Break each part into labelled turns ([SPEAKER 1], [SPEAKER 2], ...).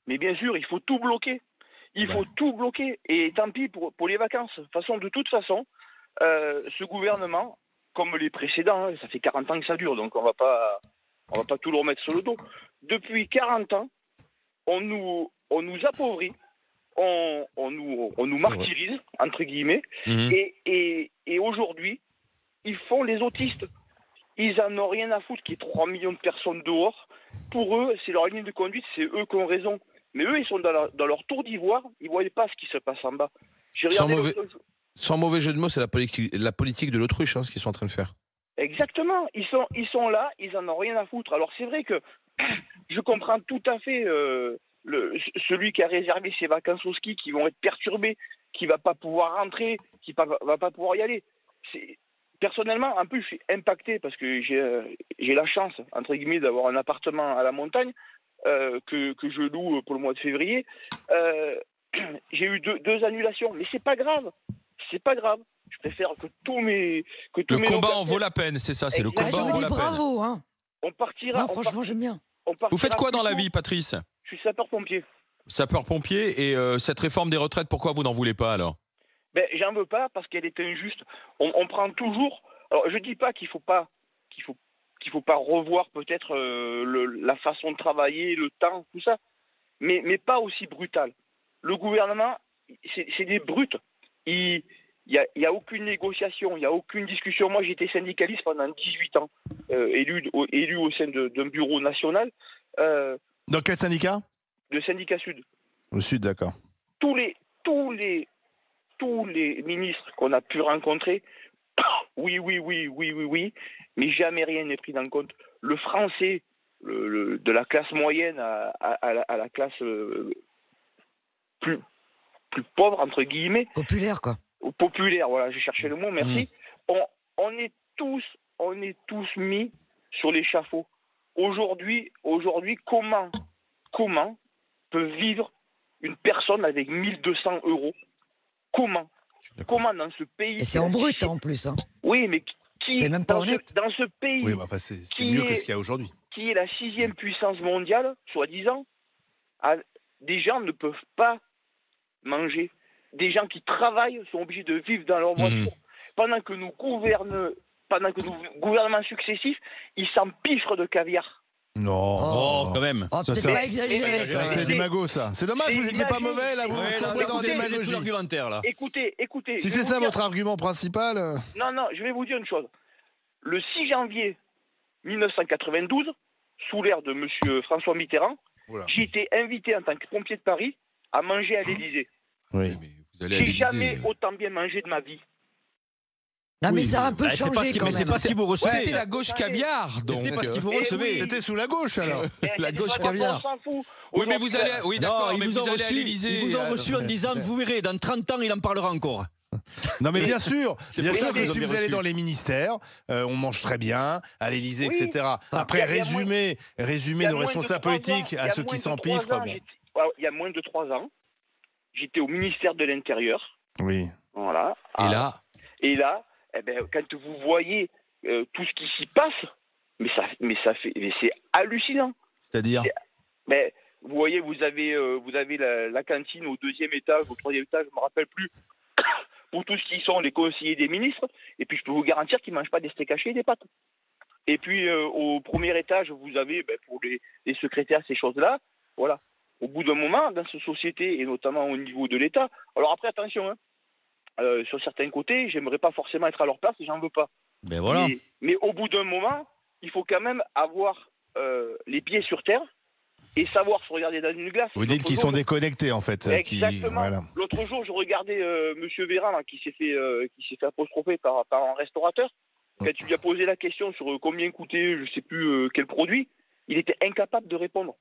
[SPEAKER 1] Mais bien sûr, il faut tout bloquer. Il faut tout bloquer. Et tant pis pour les vacances. De toute façon, ce gouvernement, comme les précédents, ça fait 40 ans que ça dure, donc on va pas tout le remettre sur le dos. Depuis 40 ans, on nous appauvrit, on nous martyrise, entre guillemets, et aujourd'hui, ils font les autistes. Ils en ont rien à foutre qu'il y ait 3 millions de personnes dehors. Pour eux, c'est leur ligne de conduite, c'est eux qui ont raison. Mais eux, ils sont dans leur tour d'ivoire, ils ne voient pas ce qui se passe en bas.
[SPEAKER 2] Sans mauvais jeu de mots, c'est la politique de l'autruche, ce qu'ils sont en train de faire.
[SPEAKER 1] Exactement, ils sont là, ils en ont rien à foutre. Alors c'est vrai que je comprends tout à fait celui qui a réservé ses vacances au ski, qui vont être perturbés, qui va pas pouvoir rentrer, qui va pas pouvoir y aller. Personnellement, en plus, je suis impacté parce que j'ai la chance, entre guillemets, d'avoir un appartement à la montagne que je loue pour le mois de février. J'ai eu deux annulations, mais c'est pas grave. C'est pas grave. Je préfère que tous mes
[SPEAKER 3] Le combat en vaut la peine, c'est ça, c'est le combat en vaut la peine.
[SPEAKER 4] Bravo, hein.
[SPEAKER 1] On partira.
[SPEAKER 4] Franchement, j'aime bien.
[SPEAKER 3] Vous faites quoi dans la vie, Patrice?
[SPEAKER 1] Je suis sapeur-pompier.
[SPEAKER 3] Sapeur-pompier, et cette réforme des retraites, pourquoi vous n'en voulez pas alors?
[SPEAKER 1] J'en veux pas parce qu'elle est injuste. On prend toujours. Alors je dis pas qu'il faut pas revoir peut-être la façon de travailler, le temps, tout ça, mais pas aussi brutal. Le gouvernement, c'est des brutes. Il y a aucune négociation, il y a aucune discussion. Moi, j'étais syndicaliste pendant 18 ans, élu au sein d'un bureau national.
[SPEAKER 5] Dans quel syndicat?
[SPEAKER 1] Le syndicat Sud.
[SPEAKER 5] Au Sud, d'accord.
[SPEAKER 1] Tous les ministres qu'on a pu rencontrer, oui, mais jamais rien n'est pris en compte. Le français, de la classe moyenne à la classe plus pauvre, entre guillemets.
[SPEAKER 4] Populaire, quoi.
[SPEAKER 1] Populaire, voilà, j'ai cherché le mot, merci. On est tous mis sur l'échafaud. Aujourd'hui, comment peut vivre une personne avec 1200 euros? Comment dans ce pays?
[SPEAKER 4] Et c'est en brut, en plus. Hein.
[SPEAKER 1] Oui, mais qui
[SPEAKER 4] c'est même pas honnête.
[SPEAKER 1] Dans ce pays,
[SPEAKER 5] oui, c'est mieux que ce qu'il y a aujourd'hui.
[SPEAKER 1] Qui est la 6e puissance mondiale, soi-disant, des gens ne peuvent pas manger. Des gens qui travaillent sont obligés de vivre dans leur voiture. Pendant que nos gouvernements successifs, ils s'empiffrent de caviar.
[SPEAKER 5] Non,
[SPEAKER 3] quand même.
[SPEAKER 4] Peut-être pas exagéré.
[SPEAKER 5] C'est démago, ça. C'est dommage, vous n'étiez pas mauvais, là, vous tombez dans des démagogies.
[SPEAKER 3] Argumentaire, là.
[SPEAKER 1] Écoutez.
[SPEAKER 5] Si c'est ça votre argument principal.
[SPEAKER 1] Non, je vais vous dire une chose. Le 6 janvier 1992, sous l'ère de M. François Mitterrand, j'ai été invité en tant que pompier de Paris à manger à l'Élysée.
[SPEAKER 5] Oui.
[SPEAKER 3] Mais vous allez à l'Élysée.
[SPEAKER 1] J'ai jamais autant bien mangé de ma vie.
[SPEAKER 4] Non, mais ça a un peu changé quand même.
[SPEAKER 3] C'est pas ce qui vous recevez. C'était la
[SPEAKER 1] Vous
[SPEAKER 3] gauche
[SPEAKER 1] savez.
[SPEAKER 3] caviar, donc.
[SPEAKER 2] C'était pas ce qu'ils vous recevaient.
[SPEAKER 5] C'était sous la gauche, alors.
[SPEAKER 3] La gauche caviar.
[SPEAKER 1] On s'en fout.
[SPEAKER 3] Oui, mais vous allez. Oui, d'accord, mais vous allez à l'Élysée.
[SPEAKER 2] Ils vous ont reçu en disant, vous verrez, dans 30 ans, il en parlera encore.
[SPEAKER 5] Non, mais bien sûr que
[SPEAKER 3] qu'ils
[SPEAKER 5] si
[SPEAKER 3] ont bien
[SPEAKER 5] vous allez
[SPEAKER 3] reçu.
[SPEAKER 5] dans les ministères, on mange très bien, à l'Élysée, etc. Après, résumer nos responsables politiques à ceux qui s'empiffrent.
[SPEAKER 1] Il y a moins de 3 ans, j'étais au ministère de l'Intérieur.
[SPEAKER 5] Oui.
[SPEAKER 1] Voilà.
[SPEAKER 3] Et là,
[SPEAKER 1] quand vous voyez tout ce qui s'y passe, mais c'est hallucinant.
[SPEAKER 5] C'est-à-dire
[SPEAKER 1] vous voyez, vous avez la cantine au 2e étage, au 3e étage, je ne me rappelle plus, pour tous ce qui sont les conseillers des ministres. Et puis je peux vous garantir qu'ils ne mangent pas des steaks hachés et des pâtes. Et puis au 1er étage, vous avez pour les secrétaires ces choses-là. Voilà. Au bout d'un moment, dans cette société, et notamment au niveau de l'État, alors après attention, sur certains côtés, j'aimerais pas forcément être à leur place et j'en veux pas.
[SPEAKER 2] Ben voilà.
[SPEAKER 1] Mais au bout d'un moment, il faut quand même avoir les pieds sur terre et savoir se regarder dans une glace.
[SPEAKER 5] Vous dites qu'ils sont déconnectés, en fait.
[SPEAKER 1] Exactement.
[SPEAKER 5] Voilà.
[SPEAKER 1] L'autre jour, je regardais Monsieur Véran là, qui s'est fait apostropher par un restaurateur. Quand tu lui as posé la question sur combien coûtait, je sais plus quel produit, il était incapable de répondre.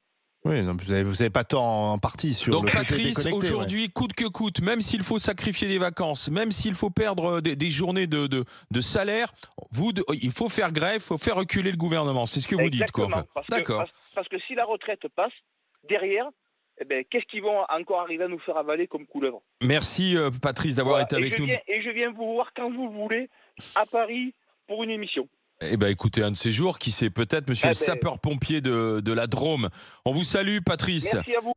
[SPEAKER 5] Oui, non, vous avez pas tant en partie sur
[SPEAKER 3] donc
[SPEAKER 5] le côté
[SPEAKER 3] Patrice,
[SPEAKER 5] déconnecté,
[SPEAKER 3] aujourd'hui, coûte que coûte, même s'il faut sacrifier des vacances, même s'il faut perdre des journées de salaire, il faut faire grève, il faut faire reculer le gouvernement. C'est ce que vous dites, quoi. Enfin. D'accord.
[SPEAKER 1] Parce que si la retraite passe, derrière, qu'est-ce qu'ils vont encore arriver à nous faire avaler comme couleuvre?
[SPEAKER 3] Merci Patrice d'avoir été avec nous.
[SPEAKER 1] Et je viens vous voir quand vous voulez à Paris pour une émission.
[SPEAKER 3] Eh bien, écoutez, un de ces jours, qui sait, peut-être monsieur le sapeur-pompier de la Drôme. On vous salue, Patrice.
[SPEAKER 1] Merci à vous.